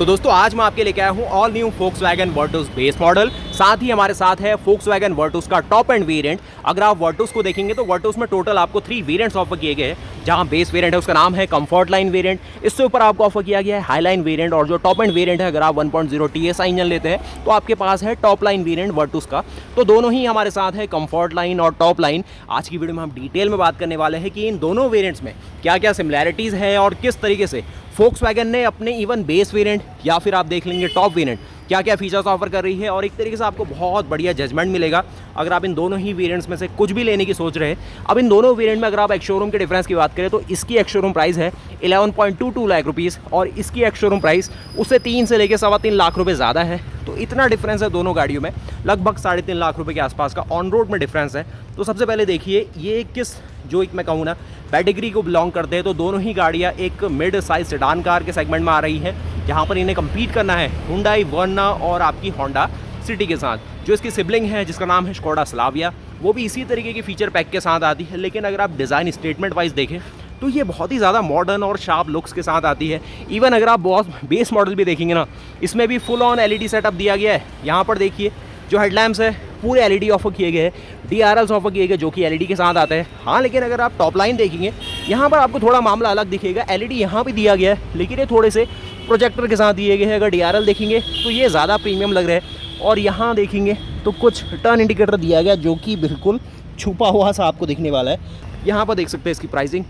तो दोस्तों आज मैं आपके लेके आया हूँ all new Volkswagen Virtus base model. साथ ही हमारे साथ है Volkswagen Virtus का टॉप एंड वेरिएंट। अगर आप Virtus को देखेंगे तो Virtus में टोटल आपको 3 वेरिएंट्स ऑफर किए गए हैं। जहाँ बेस वेरिएंट है उसका नाम है कंफर्ट लाइन वेरिएंट, इससे ऊपर आपको ऑफर किया गया है हाई लाइन वेरिएंट, और जो टॉप एंड वेरिएंट है अगर आप 1.0 TSI इंजन लेते हैं तो आपके पास है टॉप लाइन वेरिएंट Virtus का। तो दोनों ही हमारे साथ है कंफर्ट लाइन और टॉप लाइन। आज की वीडियो में हम डिटेल में बात करने वाले हैं कि इन दोनों वेरिएंट्स में क्या क्या सिमिलैरिटीज़ है और किस तरीके से Volkswagen ने अपने इवन बेस वेरिएंट या फिर आप देख लेंगे टॉप वेरिएंट क्या क्या फीचर्स ऑफर कर रही है, और एक तरीके से आपको बहुत बढ़िया जजमेंट मिलेगा अगर आप इन दोनों ही वेरिएंट्स में से कुछ भी लेने की सोच रहे हैं। अब इन दोनों वेरिएंट में अगर आप एक्स शोरूम के डिफरेंस की बात करें तो इसकी एक्स शोरूम प्राइस है 11.22 लाख रुपीज़ और इसकी एक्स शोरूम प्राइस उससे 3 से लेकर 3.25 लाख रुपये ज़्यादा है। तो इतना डिफरेंस है दोनों गाड़ियों में, लगभग 3.5 लाख रुपये के आसपास का ऑन रोड में डिफरेंस है। तो सबसे पहले देखिए ये किस जो एक मैं कहूँ ना कैटेगरी को बिलोंग करते हैं। तो दोनों ही गाड़ियाँ एक मिड साइज सेडान कार के सेगमेंट में आ रही है, जहाँ पर इन्हें कम्पीट करना है हुंडई वर्ना और आपकी होंडा सिटी के साथ। जो इसकी सिबलिंग है जिसका नाम है स्कोडा स्लाविया, वो भी इसी तरीके की फीचर पैक के साथ आती है। लेकिन अगर आप डिज़ाइन स्टेटमेंट वाइज देखें तो ये बहुत ही ज़्यादा मॉडर्न और शार्प लुक्स के साथ आती है। इवन अगर आप बहुत बेस मॉडल भी देखेंगे ना, इसमें भी फुल ऑन LED सेटअप दिया गया है। यहाँ पर देखिए जो हेडलैम्प्स है पूरे LED ऑफर किए गए हैं, DRLs ऑफर किए गए जो कि LED के साथ आते हैं। हाँ, लेकिन अगर आप टॉप लाइन देखेंगे यहाँ पर आपको थोड़ा मामला अलग दिखेगा। LED यहाँ भी दिया गया है लेकिन ये थोड़े से प्रोजेक्टर के साथ दिए गए हैं। अगर DRL देखेंगे तो ये ज़्यादा प्रीमियम लग रहा है, और यहाँ देखेंगे तो कुछ टर्न इंडिकेटर दिया गया जो कि बिल्कुल छुपा हुआ सा आपको दिखने वाला है। यहाँ पर देख सकते हैं इसकी प्राइसिंग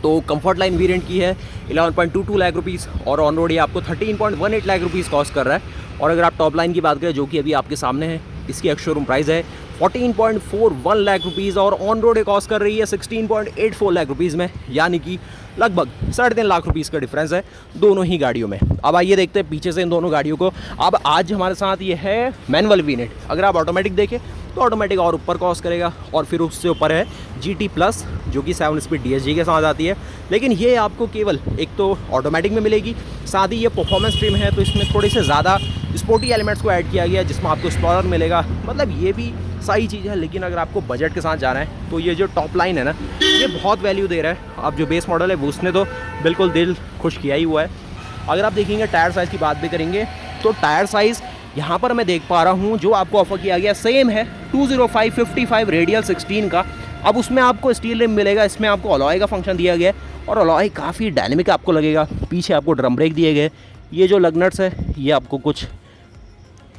तो कंफर्ट लाइन वेरिएंट की है 11.22 लाख रुपीज़ और ऑन रोड ये आपको 13.18 लाख रुपीज़ कॉस्ट कर रहा है। और अगर आप टॉप लाइन की बात करें जो कि अभी आपके सामने है, इसकी एक्स शोरूम प्राइस है 14.41 लाख रुपीज़ और ऑन रोड कॉस्ट कर रही है 16.84 लाख रुपीज़ में, यानी कि लगभग 3.5 लाख रुपीज़ का डिफरेंस है दोनों ही गाड़ियों में। अब आइए देखते हैं पीछे से इन दोनों गाड़ियों को। अब आज हमारे साथ ये है मैनुअल वेरिएंट। अगर आप ऑटोमेटिक देखें तो ऑटोमेटिक और ऊपर कॉस्ट करेगा, और फिर उससे ऊपर है GT प्लस जो कि 7 स्पीड DSG के साथ आती है। लेकिन ये आपको केवल एक तो ऑटोमेटिक में मिलेगी, साथ ही ये परफॉर्मेंस स्ट्रीम है तो इसमें थोड़े से ज़्यादा स्पोर्टी एलिमेंट्स को ऐड किया गया है, जिसमें आपको एक्सप्लोरर मिलेगा। मतलब ये भी सही चीज़ है, लेकिन अगर आपको बजट के साथ जाना है तो ये जो टॉप लाइन है ना, ये बहुत वैल्यू दे रहा है। अब जो बेस मॉडल है वो उसने तो बिल्कुल दिल खुश किया ही हुआ है। अगर आप देखेंगे टायर साइज़ की बात भी करेंगे तो टायर साइज़ यहाँ पर मैं देख पा रहा हूँ जो आपको ऑफर किया गया सेम है 205/55 रेडियल 16 का। अब उसमें आपको स्टील रिम मिलेगा, इसमें आपको अलॉय का फंक्शन दिया गया है और अलॉय काफ़ी डायनेमिक आपको लगेगा। पीछे आपको ड्रम ब्रेक दिए गए। ये जो लग नट्स है ये आपको कुछ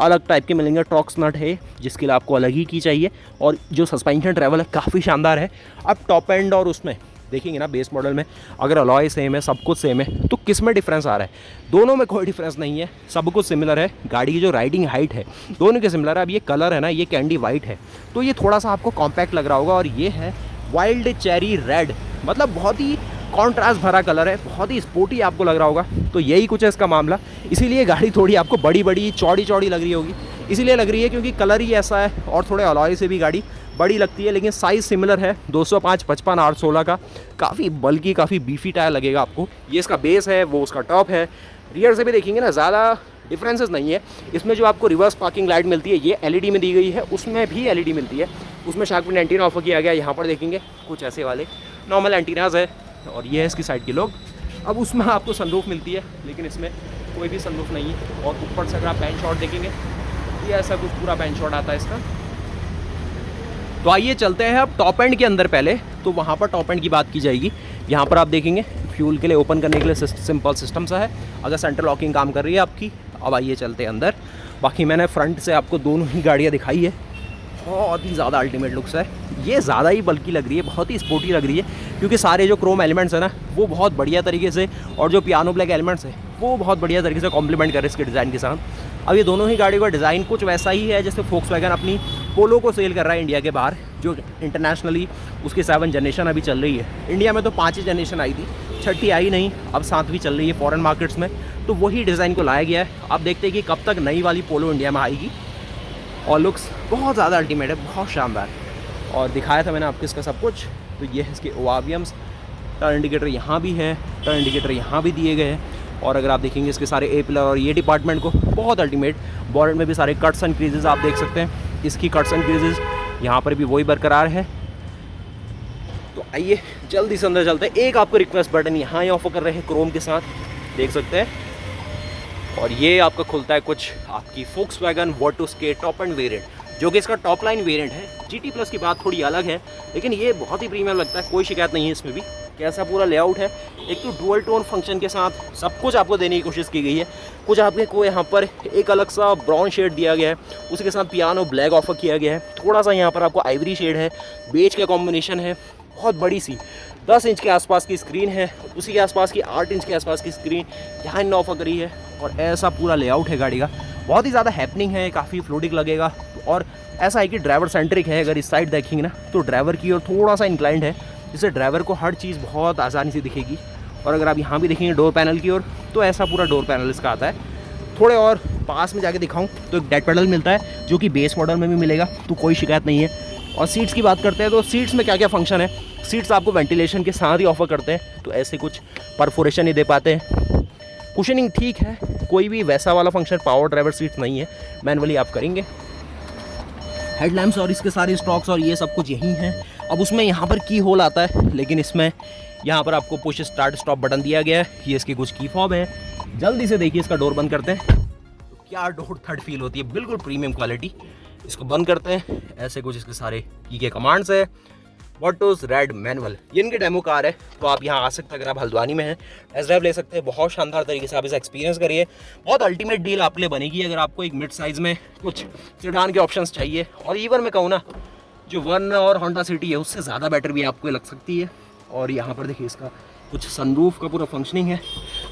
अलग टाइप के मिलेंगे, टॉक्स नट है जिसके लिए आपको अलग ही की चाहिए, और जो सस्पेंशन ट्रैवल है काफ़ी शानदार है। अब टॉप एंड और उसमें देखेंगे ना बेस मॉडल में अगर अलॉय सेम है, सब कुछ सेम है, तो किस में डिफरेंस आ रहा है? दोनों में कोई डिफरेंस नहीं है, सब कुछ सिमिलर है। गाड़ी की जो राइडिंग हाइट है दोनों के सिमिलर है। अब ये कलर है ना, ये कैंडी वाइट है तो ये थोड़ा सा आपको कॉम्पैक्ट लग रहा होगा, और ये है वाइल्ड चेरी रेड, मतलब बहुत ही कॉन्ट्रास्ट भरा कलर है, बहुत ही स्पोर्टी आपको लग रहा होगा। तो यही कुछ है इसका मामला, इसीलिए गाड़ी थोड़ी आपको बड़ी बड़ी चौड़ी चौड़ी लग रही होगी। इसीलिए लग रही है क्योंकि कलर ही ऐसा है, और थोड़े अलॉय से भी गाड़ी बड़ी लगती है। लेकिन साइज़ सिमिलर है 205, 55, 816 का। काफ़ी बल्कि काफ़ी बीफी टायर लगेगा आपको। ये इसका बेस है, वो उसका टॉप है। रियर से भी देखेंगे ना ज़्यादा डिफरेंसेस नहीं है। इसमें जो आपको रिवर्स पार्किंग लाइट मिलती है ये LED में दी गई है, उसमें भी LED मिलती है। उसमें शार्क पिन एंटीना ऑफर किया गया। यहाँ पर देखेंगे कुछ ऐसे वाले नॉर्मल एंटीनाज है, और ये है इसकी साइड के लोग। अब उसमें आपको सनरूफ मिलती है, लेकिन इसमें कोई भी सनरूफ नहीं है। और ऊपर से अगर आप पैन शॉट देखेंगे ये ऐसा कुछ पूरा पैन शॉट आता है इसका। तो आइए चलते हैं अब टॉप एंड के अंदर। पहले तो वहाँ पर टॉप एंड की बात की जाएगी। यहाँ पर आप देखेंगे फ्यूल के लिए ओपन करने के लिए सिंपल सिस्टम सा है, अगर सेंट्रल लॉकिंग काम कर रही है आपकी। अब आइए चलते हैं अंदर। बाकी मैंने फ्रंट से आपको दोनों ही गाड़ियाँ दिखाई है, बहुत ही ज़्यादा अल्टीमेट लुक्स है। ये ज़्यादा ही बल्कि लग रही है, बहुत ही स्पोर्टी लग रही है, क्योंकि सारे जो क्रोम एलिमेंट्स हैं ना वो बहुत बढ़िया तरीके से, और जो पियानो ब्लैक एलिमेंट्स हैं वो बहुत बढ़िया तरीके से कॉम्प्लीमेंट कर रहे हैं इसके डिज़ाइन के साथ। अब ये दोनों ही गाड़ियों का डिज़ाइन कुछ वैसा ही है जैसे Volkswagen अपनी पोलो को सेल कर रहा है इंडिया के बाहर, जो इंटरनेशनली उसकी 7 जनरेशन अभी चल रही है। इंडिया में तो 5 ही जनरेशन आई थी, 6ठी आई नहीं, अब 7वीं चल रही है फॉरेन मार्केट्स में। तो वही डिज़ाइन को लाया गया है। अब देखते हैं कि कब तक नई वाली पोलो इंडिया में आएगी। और लुक्स बहुत ज़्यादा अल्टीमेट है, बहुत शानदार। और दिखाया था मैंने आपको इसका सब कुछ। तो ये है इसके ओआरवीएम्स, टर्न इंडिकेटर यहाँ भी है, टर्न इंडिकेटर यहाँ भी दिए गए हैं। और अगर आप देखेंगे इसके सारे ए पिलर और ये डिपार्टमेंट को बहुत अल्टीमेट। बॉनेट में भी सारे कट्स एंड क्रीजेज़ आप देख सकते हैं, इसकी कट्स एंड क्रीजेज़ यहाँ पर भी वही बरकरार है। तो आइए जल्दी से अंदर चलते हैं। एक आपको रिक्वेस्ट बटन यहाँ ऑफर कर रहे हैं क्रोम के साथ, देख सकते हैं। और ये आपका खुलता है कुछ आपकी Volkswagen Virtus के टॉप एंड वेरिएंट, जो कि इसका टॉप लाइन वेरिएंट है। GT प्लस की बात थोड़ी अलग है, लेकिन ये बहुत ही प्रीमियम लगता है, कोई शिकायत नहीं है इसमें भी। कैसा पूरा लेआउट है, एक तो डुअल टोन फंक्शन के साथ सब कुछ आपको देने की कोशिश की गई है। कुछ आपके को यहाँ पर एक अलग सा ब्राउन शेड दिया गया है, उसके साथ पियानो ब्लैक ऑफर किया गया है। थोड़ा सा यहाँ पर आपको आइवरी शेड है, बेज का कॉम्बिनेशन है। बहुत बड़ी सी 10 इंच के आसपास की स्क्रीन है, उसी के आसपास की 8 इंच के आसपास की स्क्रीन यहाँ इन ऑफर करी है। और ऐसा पूरा लेआउट है गाड़ी का, बहुत ही ज़्यादा हैपनिंग है, काफ़ी फ्लूडिक लगेगा। और ऐसा है कि ड्राइवर सेंट्रिक है, अगर इस साइड देखेंगे ना तो ड्राइवर की ओर थोड़ा सा इंक्लाइंड है, जिससे ड्राइवर को हर चीज़ बहुत आसानी से दिखेगी। और अगर आप यहाँ भी देखेंगे डोर पैनल की ओर, तो ऐसा पूरा डोर पैनल इसका आता है। थोड़े और पास में जाके दिखाऊं तो एक डेड पेडल मिलता है, जो कि बेस मॉडल में भी मिलेगा, तो कोई शिकायत नहीं है। और सीट्स की बात करते हैं तो सीट्स में क्या क्या फंक्शन है। सीट्स आपको वेंटिलेशन के साथ ही ऑफर करते हैं, तो ऐसे कुछ परफोरेशन नहीं दे पाते हैं। कुशनिंग ठीक है, कोई भी वैसा वाला फंक्शन पावर ड्राइवर सीट्स नहीं है, मैनुअली आप करेंगे। हेडलैम्प्स और इसके सारे स्टॉक्स और ये सब कुछ यही हैं। अब उसमें यहाँ पर की होल आता है, लेकिन इसमें यहाँ पर आपको पुश स्टार्ट स्टॉप बटन दिया गया है। ये इसकी कुछ की फॉब है। जल्दी से देखिए, इसका डोर बंद करते हैं तो क्या डोर थर्ड फील होती है, बिल्कुल प्रीमियम क्वालिटी। इसको बंद करते हैं, ऐसे कुछ इसके सारे की के कमांड्स है। वर्टोस रेड मैनुअल, ये इनकी डेमो कार है, तो आप यहाँ आ सकते हैं। अगर आप हल्द्वानी में हैं, टेस्ट ड्राइव ले सकते हैं। बहुत शानदार तरीके से आप इसे एक्सपीरियंस करिए। बहुत अल्टीमेट डील आपके लिए बनेगी अगर आपको एक मिड साइज़ में कुछ सेडान के ऑप्शंस चाहिए। और इवन मैं कहूँ ना, जो वन और होंडा सिटी है उससे ज़्यादा बेटर भी आपको लग सकती है। और यहाँ पर देखिए, इसका कुछ सनरूफ का पूरा फंक्शनिंग है।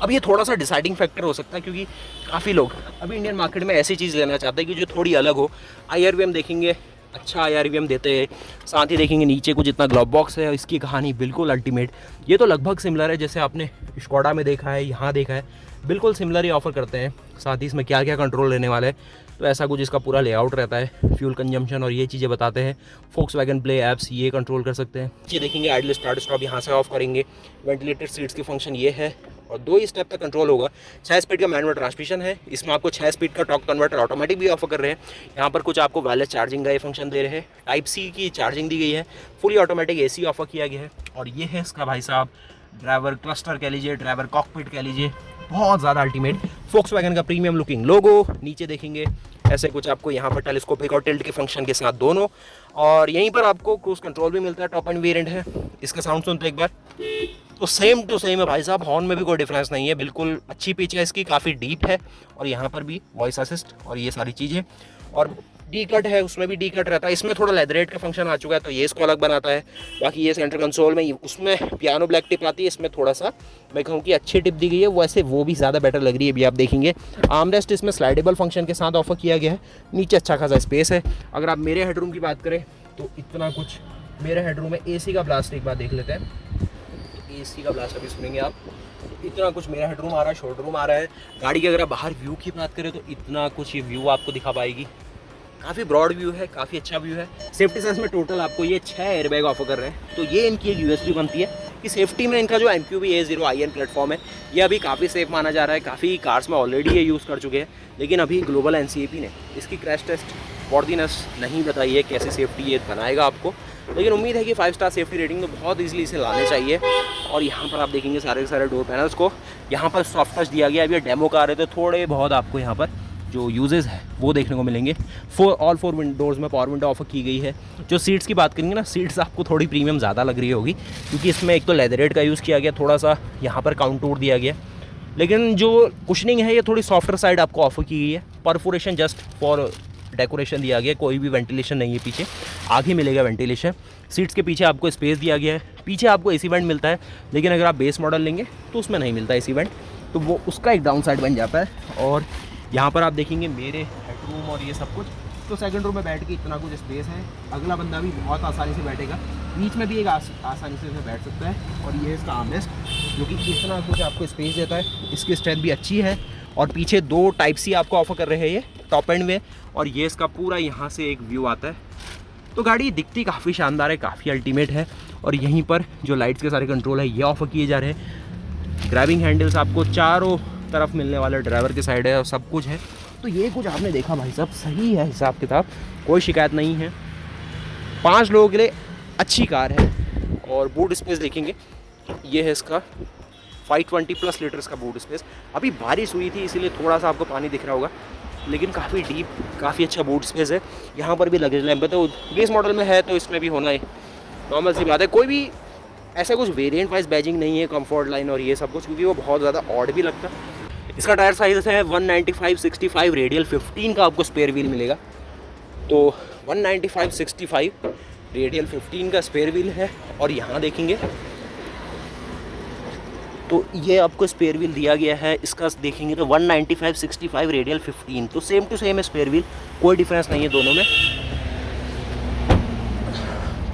अब ये थोड़ा सा डिसाइडिंग फैक्टर हो सकता है, क्योंकि काफ़ी लोग अभी इंडियन मार्केट में ऐसी चीज़ लेना चाहते हैं कि जो थोड़ी अलग हो। IRVM देखेंगे, अच्छा IRVM देते हैं, साथ ही देखेंगे नीचे कुछ इतना ग्लव बॉक्स है। इसकी कहानी बिल्कुल अल्टीमेट, ये तो लगभग सिमिलर है जैसे आपने स्कोडा में देखा है, यहाँ देखा है, बिल्कुल सिमिलर ही ऑफर करते हैं। साथ ही इसमें क्या क्या कंट्रोल लेने वाला है, तो ऐसा कुछ इसका पूरा लेआउट रहता है। फ्यूल कंजम्पशन और ये चीज़ें बताते हैं। Volkswagen प्ले ऐप्स ये कंट्रोल कर सकते हैं। ये देखेंगे आइडल स्टार्ट स्टॉप यहाँ से ऑफ करेंगे। वेंटिलेटेड सीट्स की फंक्शन ये है, और 2 ही स्टेप तक कंट्रोल होगा। 6 स्पीड का मैनुअल ट्रांसमिशन है, इसमें आपको 6 स्पीड का टॉर्क कन्वर्टर ऑटोमेटिक भी ऑफर कर रहे हैं। यहाँ पर कुछ आपको वायरलेस चार्जिंग का ये फंक्शन दे रहे हैं। टाइप C की चार्जिंग दी गई है। फुली ऑटोमेटिक AC ऑफर किया गया है। और ये है इसका भाई साहब ड्राइवर क्लस्टर कह लीजिए, ड्राइवर कॉकपिट कह लीजिए, बहुत ज़्यादा अल्टीमेट Volkswagen का प्रीमियम लुकिंग लोगो। नीचे देखेंगे ऐसे कुछ आपको यहाँ पर टेलीस्कोपिक और टिल्ट के फंक्शन के साथ दोनों। और यहीं पर आपको क्रूज कंट्रोल भी मिलता है, टॉप एंड वेरिएंट है। इसका साउंड सुनते एक बार, तो सेम टू सेम है भाई साहब। हॉर्न में भी कोई डिफरेंस नहीं है, बिल्कुल अच्छी पिच है इसकी, काफ़ी डीप है। और यहाँ पर भी वॉइस असिस्ट और ये सारी चीज़ें। और डी कट है, उसमें भी डी कट रहता है। इसमें थोड़ा लेदरेट का फंक्शन आ चुका है, तो ये इसको अलग बनाता है। बाकी ये सेंटर कंसोल में उसमें पियानो ब्लैक टिप आती है, इसमें थोड़ा सा मैं कहूँ कि अच्छी टिप दी गई है, वैसे वो भी ज़्यादा बेटर लग रही है। अभी आप देखेंगे आर्मरेस्ट इसमें स्लाइडेबल फंक्शन के साथ ऑफर किया गया है। नीचे अच्छा खासा स्पेस है। अगर आप मेरे हेडरूम की बात करें तो इतना कुछ मेरे हेडरूम में AC का ब्लास्ट एक बार देख लेते हैं। AC का ब्लास्ट अभी सुनेंगे आप। इतना कुछ मेरा हेडरूम आ रहा है, शोल्डर रूम आ रहा है। गाड़ी के अगर आप बाहर व्यू की बात करें तो इतना कुछ ये व्यू आपको दिखा पाएगी। काफ़ी ब्रॉड व्यू है, काफ़ी अच्छा व्यू है। सेफ्टी सेंस में टोटल आपको ये 6 एयरबैग ऑफर कर रहे हैं, तो ये इनकी एक USP बनती है कि सेफ्टी में इनका जो MQB-A0iN प्लेटफॉर्म है, ये अभी काफ़ी सेफ माना जा रहा है। काफ़ी कार्स में ऑलरेडी ये यूज़ कर चुके हैं, लेकिन अभी ग्लोबल NCAP ने इसकी क्रैश टेस्ट वर्दीनेस नहीं बताई है, कैसे सेफ्टी ये बनाएगा आपको। लेकिन उम्मीद है कि 5 स्टार सेफ्टी रेटिंग तो बहुत ईजिली इसे लाने चाहिए। और यहाँ पर आप देखेंगे सारे के सारे डोर पैनल्स को यहाँ पर सॉफ्ट टच दिया गया। अभी डेमो कार है, तो थोड़े बहुत आपको यहाँ पर जो यूजेस है वो देखने को मिलेंगे। ऑल 4 विंडोज़ में पावर विंडो ऑफर की गई है। जो सीट्स की बात करेंगे ना, सीट्स आपको थोड़ी प्रीमियम ज़्यादा लग रही होगी, क्योंकि इसमें एक तो लेदरेट का यूज़ किया गया, थोड़ा सा यहाँ पर काउंटूर दिया गया। लेकिन जो कुशनिंग है ये थोड़ी सॉफ्टर साइड आपको ऑफर की गई है। परफोरेशन जस्ट फॉर डेकोरेशन दिया गया, कोई भी वेंटिलेशन नहीं है पीछे, आगे मिलेगा वेंटिलेशन। सीट्स के पीछे आपको स्पेस दिया गया है। पीछे आपको AC वेंट मिलता है, लेकिन अगर आप बेस मॉडल लेंगे तो उसमें नहीं मिलता AC वेंट, तो वो उसका एक डाउन साइड बन जाता है। और यहाँ पर आप देखेंगे मेरे हेडरूम और ये सब कुछ, तो सेकंड रो में बैठ के इतना कुछ स्पेस है। अगला बंदा भी बहुत आसानी से बैठेगा, बीच में भी एक आसानी से बैठ सकता है। और ये इसका आर्मरेस्ट, जो कि इतना कुछ आपको स्पेस देता है। इसकी स्ट्रेंथ भी अच्छी है। और पीछे 2 टाइप C आपको ऑफर कर रहे हैं ये टॉप एंड में। और ये इसका पूरा यहाँ से एक व्यू आता है। तो गाड़ी दिखती काफ़ी शानदार है, काफ़ी अल्टीमेट है। और यहीं पर जो लाइट्स के सारे कंट्रोल है ये ऑफर किए जा रहे हैं। ग्रैबिंग हैंडल्स आपको चारों तरफ मिलने वाले ड्राइवर की साइड है और सब कुछ है। तो ये कुछ आपने देखा भाई साहब, सही है हिसाब किताब, कोई शिकायत नहीं है। 5 लोगों के लिए अच्छी कार है। और बूट स्पेस देखेंगे, ये है इसका 520 प्लस लीटर्स का बूट स्पेस। अभी बारिश हुई थी इसीलिए थोड़ा सा आपको पानी दिख रहा होगा, लेकिन काफ़ी डीप, काफ़ी अच्छा बूट स्पेस है। यहाँ पर भी लगेज लैंप है, तो बेस मॉडल में है तो इसमें भी होना है, नॉर्मल सी बात है। कोई भी ऐसा कुछ वेरिएंट वाइज बैजिंग नहीं है कंफर्ट लाइन और ये सब कुछ, क्योंकि वो बहुत ज़्यादा ऑड भी लगता है। इसका टायर साइज़ है 195/65 रेडियल 15 का आपको स्पेयर व्हील मिलेगा। तो 195/65 रेडियल 15 का स्पेयर व्हील है। और यहाँ देखेंगे तो ये आपको स्पेयर व्हील दिया गया है, इसका देखेंगे तो 195/65 रेडियल 15, तो सेम टू सेम है स्पेयर व्हील, कोई डिफरेंस नहीं है दोनों में।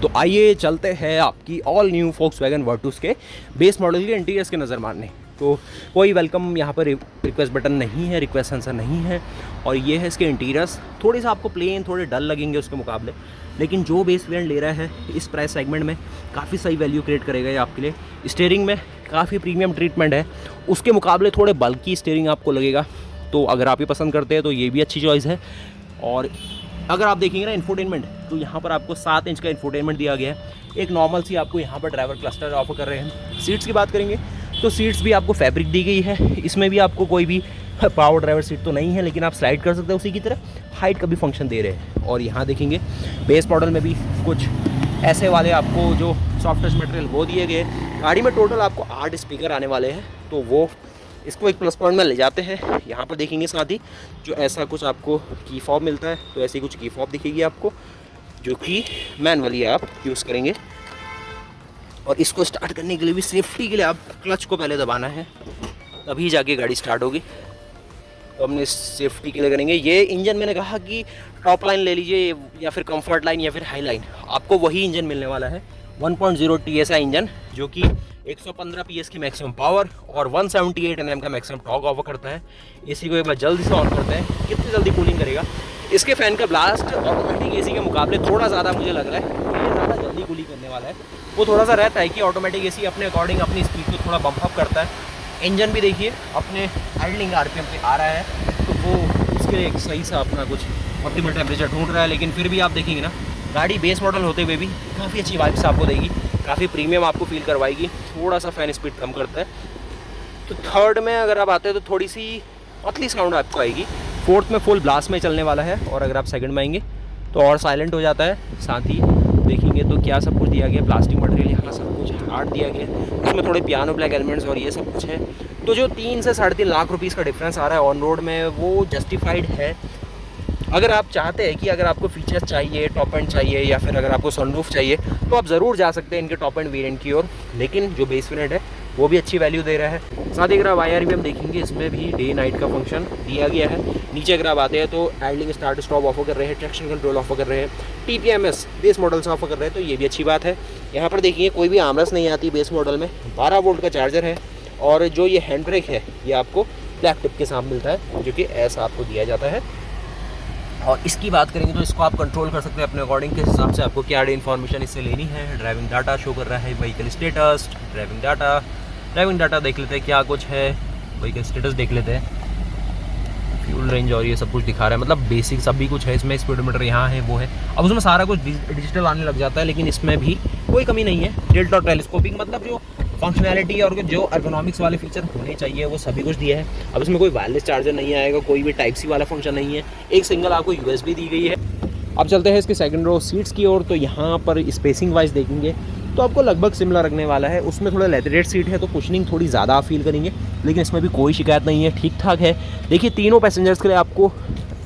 तो आइए चलते हैं आपकी ऑल न्यू फोक्सवैगन वर्टुस के बेस मॉडल के इंटीरियर्स के नज़र मारने। तो कोई वेलकम यहाँ पर रिक्वेस्ट बटन नहीं है, रिक्वेस्ट सेंसर नहीं है, और ये है इसके इंटीरियर्स। थोड़े सा आपको प्लेन, थोड़े डल लगेंगे उसके मुकाबले, लेकिन जो बेस वेरिएंट ले रहा है इस प्राइस सेगमेंट में काफ़ी सही वैल्यू क्रिएट करेगा ये आपके लिए। स्टीयरिंग में काफ़ी प्रीमियम ट्रीटमेंट है, उसके मुकाबले थोड़े बल्की स्टीयरिंग आपको लगेगा, तो अगर आप ये पसंद करते हैं तो ये भी अच्छी चॉइस है। और अगर आप देखेंगे ना इंफोटेनमेंट, तो यहाँ पर आपको 7 इंच का इंफोटेनमेंट दिया गया है। एक नॉर्मल सी आपको यहाँ पर ड्राइवर क्लस्टर ऑफर कर रहे हैं। सीट्स की बात करेंगे तो सीट्स भी आपको फैब्रिक दी गई है, इसमें भी आपको कोई भी पावर ड्राइवर सीट तो नहीं है, लेकिन आप स्लाइड कर सकते हैं उसी की तरह, हाइट का भी फंक्शन दे रहे हैं। और यहाँ देखेंगे बेस मॉडल में भी कुछ ऐसे वाले आपको जो सॉफ्ट टच मटेरियल वो दिए गए। गाड़ी में टोटल आपको 8 स्पीकर आने वाले हैं, तो वो इसको एक प्लस पॉइंट में ले जाते हैं। यहाँ पर देखेंगे साथ ही जो ऐसा कुछ आपको की फॉब मिलता है, तो ऐसी कुछ की फॉब दिखेगी आपको, जो कि मैनुअली आप यूज़ करेंगे। और इसको स्टार्ट करने के लिए भी सेफ्टी के लिए आप क्लच को पहले दबाना है, तभी जाके गाड़ी स्टार्ट होगी। तो हमने सेफ्टी के लिए करेंगे। ये इंजन मैंने कहा कि टॉप लाइन ले लीजिए या फिर कंफर्ट लाइन या फिर हाई लाइन, आपको वही इंजन मिलने वाला है। 1.0 TSI इंजन, जो कि 115 PS की मैक्सिमम पावर और 178 Nm का मैक्सिमम टॉर्क ऑफर करता है। एसी को एक बार जल्दी से ऑन करते हैं, कितनी जल्दी कूलिंग करेगा। इसके फ़ैन का ब्लास्ट ऑटोमेटिक एसी के मुकाबले थोड़ा ज़्यादा मुझे लग रहा है, ये ज़्यादा जल्दी कूलिंग करने वाला है। वो थोड़ा सा रहता है कि ऑटोमेटिक एसी अपने अकॉर्डिंग अपनी स्पीड को थोड़ा बम्प अप करता है। इंजन भी देखिए अपने आइडलिंग RPM पे आ रहा है, तो वो इसके लिए एक सही सा अपना कुछ ऑप्टिमल टेम्परेचर ढूंढ रहा है। लेकिन फिर भी आप देखेंगे ना, गाड़ी बेस मॉडल होते हुए भी काफ़ी अच्छी वाइब्स आपको देगी, काफ़ी प्रीमियम आपको फील करवाएगी। थोड़ा सा फ़ैन स्पीड कम करता है। तो थर्ड में अगर आप आते हैं तो थोड़ी सी पतली साउंड आपको आएगी। फोर्थ में फुल ब्लास्ट में चलने वाला है, और अगर आप सेकंड में आएंगे तो और साइलेंट हो जाता है। साथ ही देखेंगे तो क्या सब कुछ दिया गया, प्लास्टिक मटेरियल यहाँ सब कुछ हार्ड दिया गया है, इसमें थोड़े पियानो ब्लैक एलिमेंट्स और ये सब कुछ है। तो जो 3 से 3.5 लाख रुपीज़ का डिफरेंस आ रहा है ऑन रोड में, वो जस्टिफाइड है। अगर आप चाहते हैं कि अगर आपको फीचर्स चाहिए, टॉप एंड चाहिए, या फिर अगर आपको सनरूफ चाहिए, तो आप ज़रूर जा सकते हैं इनके टॉप एंड वेरिएंट की ओर। लेकिन जो बेस वेरिएंट है वो भी अच्छी वैल्यू दे रहा है। साथ ही अगर आप IR भी हम देखेंगे, इसमें भी डे नाइट का फंक्शन दिया गया है। नीचे अगर आप आते हैं तो आइडलिंग स्टार्ट स्टॉप ऑफर कर रहे हैं, ट्रैक्शन कंट्रोल ऑफर कर रहे हैं, TPMS बेस मॉडल से ऑफर कर रहे हैं, तो ये भी अच्छी बात है। यहाँ पर देखिए कोई भी आर्मरेस्ट नहीं आती बेस मॉडल में, 12 वोल्ट का चार्जर है। और जो ये हैंड ब्रेक है ये आपको ब्लैक टिप के साथ मिलता है, जो कि ऐसा आपको दिया जाता है। और इसकी बात करेंगे तो इसको आप कंट्रोल कर सकते हैं अपने अकॉर्डिंग के हिसाब से, आपको क्या इन्फॉर्मेशन इससे लेनी है। ड्राइविंग डाटा शो कर रहा है, व्हीकल स्टेटस, ड्राइविंग डाटा देख लेते हैं क्या कुछ है, व्हीकल स्टेटस देख लेते हैं, फ्यूल रेंज और ये सब कुछ दिखा रहा है। मतलब बेसिक सभी कुछ है इसमें। स्पीडोमीटर यहाँ है, वो है। अब उसमें सारा कुछ डिजिटल आने लग जाता है, लेकिन इसमें भी कोई कमी नहीं है। टिल्ट और टेलीस्कोपिंग, मतलब जो फंक्शनैलिटी और जो एर्गोनॉमिक्स वाले फीचर होने चाहिए वो सभी कुछ दिया है। अब इसमें कोई वायरलेस चार्जर नहीं आएगा, कोई भी टाइप सी वाला फंक्शन नहीं है, एक सिंगल आपको USB दी गई है। अब चलते हैं इसके सेकंड रो सीट्स की ओर। तो यहाँ पर स्पेसिंग वाइज देखेंगे तो आपको लगभग सिमिलर रखने वाला है। उसमें थोड़ा लेदरेट सीट है तो कुशनिंग थोड़ी ज़्यादा आप फील करेंगे, लेकिन इसमें भी कोई शिकायत नहीं है, ठीक ठाक है। देखिए तीनों पैसेंजर्स के लिए आपको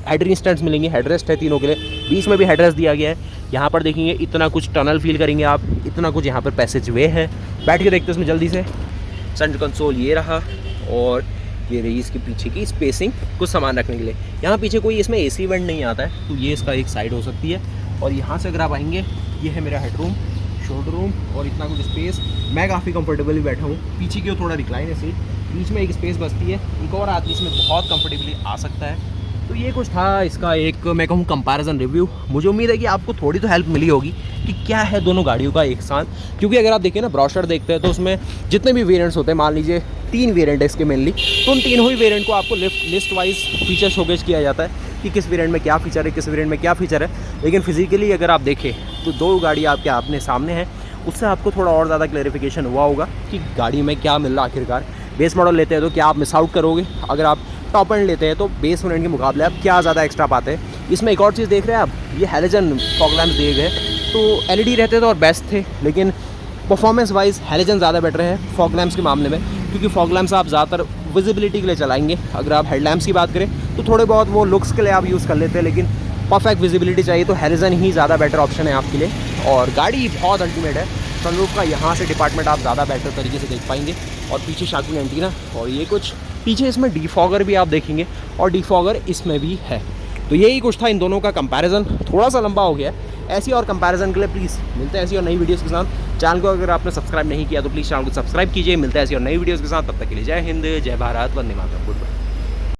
हेडरेस्ट स्टैंड्स मिलेंगे, हेडरेस्ट है तीनों के लिए, बीच में भी हेडरेस्ट दिया गया है। यहाँ पर देखेंगे इतना कुछ टनल फील करेंगे आप, इतना कुछ यहाँ पर पैसेज वे है। बैठ के देखते हैं इसमें जल्दी से। सेंटर कंसोल ये रहा, और ये रही इसके पीछे की स्पेसिंग कुछ सामान रखने के लिए। यहाँ पीछे कोई इसमें AC वेंट नहीं आता है, तो ये इसका एक साइड हो सकती है। और यहाँ से अगर आप आएंगे, ये है मेरा हेडरूम, शोल्डर रूम, और इतना कुछ स्पेस। मैं काफ़ी कंफर्टेबली बैठा हूँ। पीछे की ओर थोड़ा रिक्लाइन है सीट, बीच में एक स्पेस बचती है, एक और आदमी इसमें बहुत कंफर्टेबली आ सकता है। तो ये कुछ था इसका एक मैं कहूँ कंपैरिजन रिव्यू। मुझे उम्मीद है कि आपको थोड़ी तो हेल्प मिली होगी कि क्या है दोनों गाड़ियों का एक साथ। क्योंकि अगर आप देखें ना, ब्रोशर देखते हैं तो उसमें जितने भी वेरिएंट्स होते हैं, मान लीजिए 3 वेरिएंट है इसके मेनली, तो उन तीनों ही वेरिएंट को आपको लिस्ट वाइज फीचर शोकेस किया जाता है कि किस वेरिएंट में क्या फीचर है, किस वेरिएंट में क्या फीचर है। लेकिन फिजिकली अगर आप देखें तो 2 गाड़ी आपके आपने सामने है, उससे आपको थोड़ा और ज़्यादा क्लैरिफिकेशन हुआ होगा कि गाड़ी में क्या मिल रहा आखिरकार। बेस मॉडल लेते हैं तो क्या आप मिस आउट करोगे, अगर आप टॉप एंड लेते हैं तो बेस वेरिएंट के मुकाबले आप क्या ज़्यादा एक्स्ट्रा पाते हैं। इसमें एक और चीज़ देख रहे हैं आप, ये हैलोजन फॉग लैंप्स दिए गए, तो एलईडी रहते तो और बेस्ट थे, लेकिन परफॉर्मेंस वाइज हैलोजन ज़्यादा बेटर है फॉग लैंप्स के मामले में, क्योंकि फॉग लैंप्स आप ज़्यादातर विजिबिलिटी के लिए चलाएंगे। अगर आप हेडलैम्प्स की बात करें तो थोड़े बहुत वो लुक्स के लिए आप यूज़ कर लेते हैं, लेकिन परफेक्ट विजिबिलिटी चाहिए तो हैलोजन ही ज़्यादा बेटर ऑप्शन है आपके लिए। और गाड़ी बहुत अल्टीमेट है, सनरूफ का यहाँ से डिपार्टमेंट आप ज़्यादा बेटर तरीके से देख पाएंगे, और पीछे शॉकिंग एंटीना, और ये कुछ पीछे इसमें डिफॉगर भी आप देखेंगे, और डिफॉगर इसमें भी है। तो यही कुछ था इन दोनों का कंपैरिजन, थोड़ा सा लंबा हो गया है। ऐसी और कंपैरिजन के लिए प्लीज़ मिलते हैं ऐसी और नई वीडियोस के साथ। चैनल को अगर आपने सब्सक्राइब नहीं किया तो प्लीज़ चैनल को सब्सक्राइब कीजिए। मिलते हैं ऐसी और नई वीडियोस के साथ, तब तक के लिए जय हिंद, जय भारत, वंदे मातरम, गुड बाय।